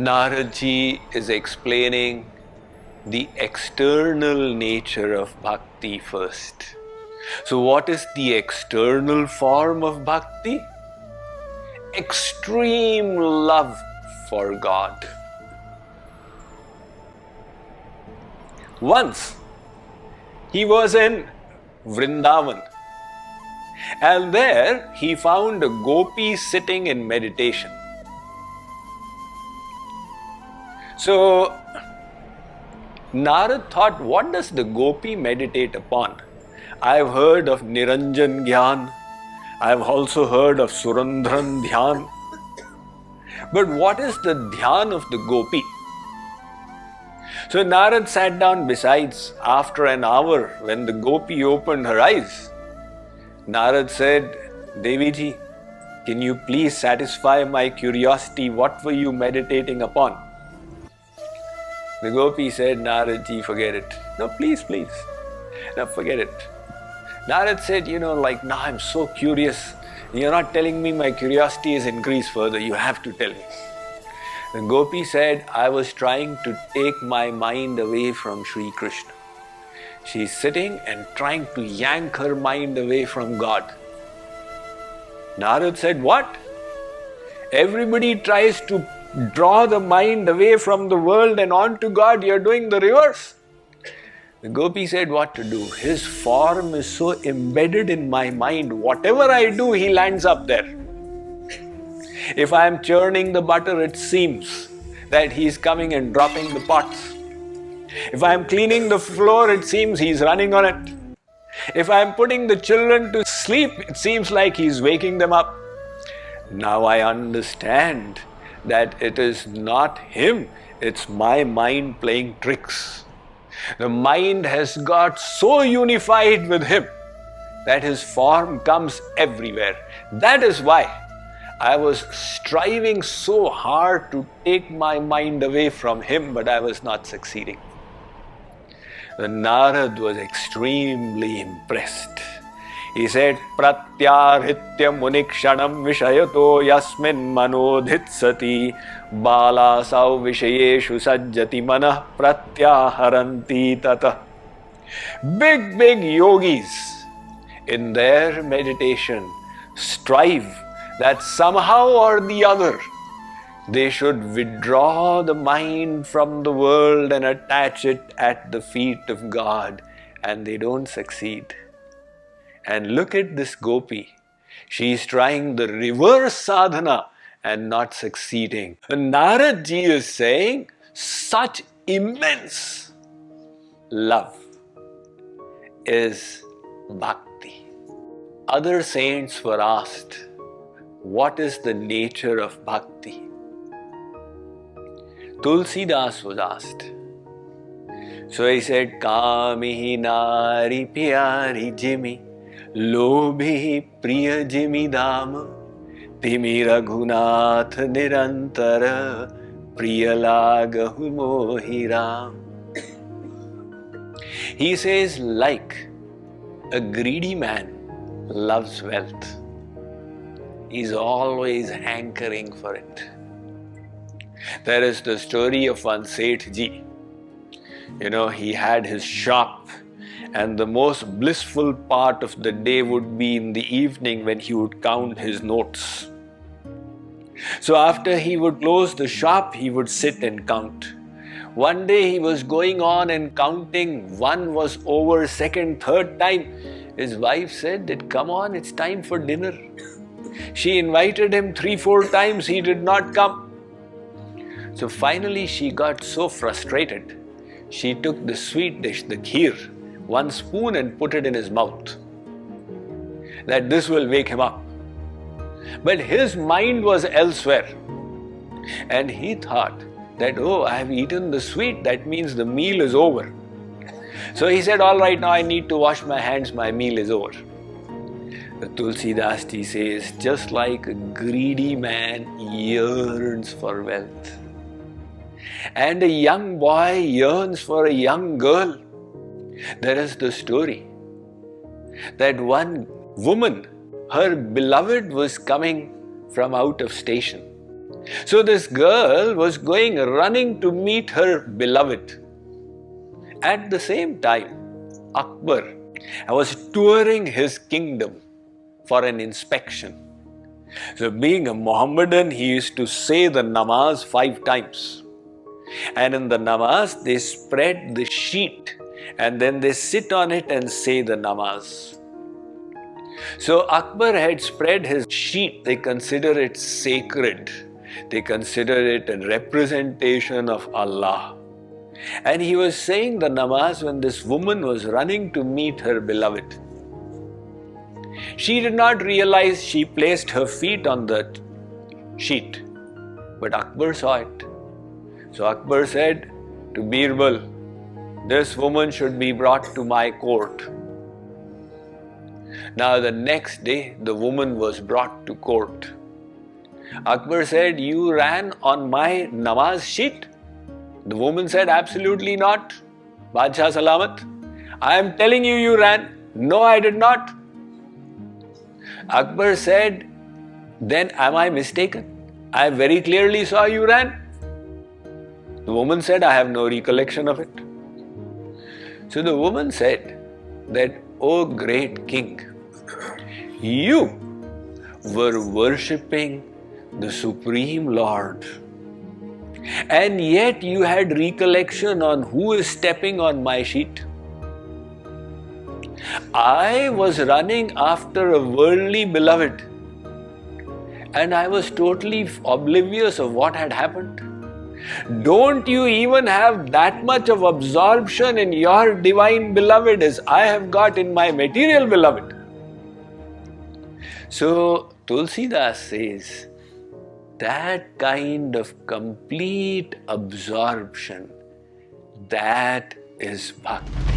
Narad ji is explaining the external nature of bhakti first. So what is the external form of bhakti? Extreme love for God. Once he was in Vrindavan, and there he found a Gopi sitting in meditation. So Narad thought, what does the Gopi meditate upon? I've heard of Niranjan Gyan, I've also heard of Surandran Dhyan. But what is the Dhyan of the Gopi? So Narad sat down besides. After an hour, when the Gopi opened her eyes, Narad said, Devi ji, can you please satisfy my curiosity? What were you meditating upon? The Gopi said, Narad ji, forget it. No, please. No, forget it. Narad said, now I'm so curious. You're not telling me, my curiosity is increased further. You have to tell me. The Gopi said, I was trying to take my mind away from Shree Krishna. She's sitting and trying to yank her mind away from God. Narad said, what? Everybody tries to draw the mind away from the world and onto God. You're doing the reverse. The Gopi said what to do. His form is so embedded in my mind. Whatever I do, he lands up there. If I am churning the butter, it seems that he is coming and dropping the pots. If I am cleaning the floor, it seems he is running on it. If I am putting the children to sleep, it seems like he is waking them up. Now I understand that it is not him, it's my mind playing tricks. The mind has got so unified with him that his form comes everywhere. That is why I was striving so hard to take my mind away from him, but I was not succeeding. The Narad was extremely impressed. He said, Pratyarhitya munikshanam vishayato yasmin manodhitsati balasau vishayeshu sajjati manah pratyaharanti tata. Big yogis in their meditation strive that somehow or the other they should withdraw the mind from the world and attach it at the feet of God, and they don't succeed. And look at this Gopi. She is trying the reverse sadhana and not succeeding. And Narad ji is saying, such immense love is bhakti. Other saints were asked, what is the nature of bhakti? Tulsidas was asked. So he said, Kamihi nari pyari jimi, Lobhi priya jimi dama, Timi raghunath nirantara, Priya lagahu mohiram. He says, like a greedy man loves wealth, he's always hankering for it. There is the story of one Seth ji. He had his shop, and the most blissful part of the day would be in the evening when he would count his notes. So after he would close the shop, he would sit and count. One day he was going on and counting. One was over, second, third time. His wife said that, come on, it's time for dinner. She invited him 3-4 times, he did not come. So finally she got so frustrated. She took the sweet dish, the kheer, 1 spoon and put it in his mouth, that this will wake him up. But his mind was elsewhere, and he thought that, oh, I have eaten the sweet, that means the meal is over. So he said, all right, now I need to wash my hands, my meal is over. The Tulsidas ji says, just like a greedy man yearns for wealth, and a young boy yearns for a young girl, there is the story that one woman, her beloved was coming from out of station. So this girl was going running to meet her beloved. At the same time, Akbar was touring his kingdom for an inspection. So being a Mohammedan, he used to say the namaz 5 times. And in the namaz, they spread the sheet and then they sit on it and say the namaz. So Akbar had spread his sheet. They consider it sacred. They consider it a representation of Allah. And he was saying the namaz when this woman was running to meet her beloved. She did not realize she placed her feet on the sheet, but Akbar saw it. So Akbar said to Birbal, "This woman should be brought to my court." Now the next day, the woman was brought to court. Akbar said, "You ran on my namaz sheet?" The woman said, "Absolutely not. Badshah Salamat. I am telling you, you ran." "No, I did not." Akbar said, "Then am I mistaken? I very clearly saw you ran." The woman said, "I have no recollection of it." So the woman said that, "O great king, you were worshipping the Supreme Lord, and yet you had recollection on who is stepping on my sheet. I was running after a worldly beloved, and I was totally oblivious of what had happened. Don't you even have that much of absorption in your divine beloved as I have got in my material beloved?" So Tulsidas says, that kind of complete absorption, that is bhakti.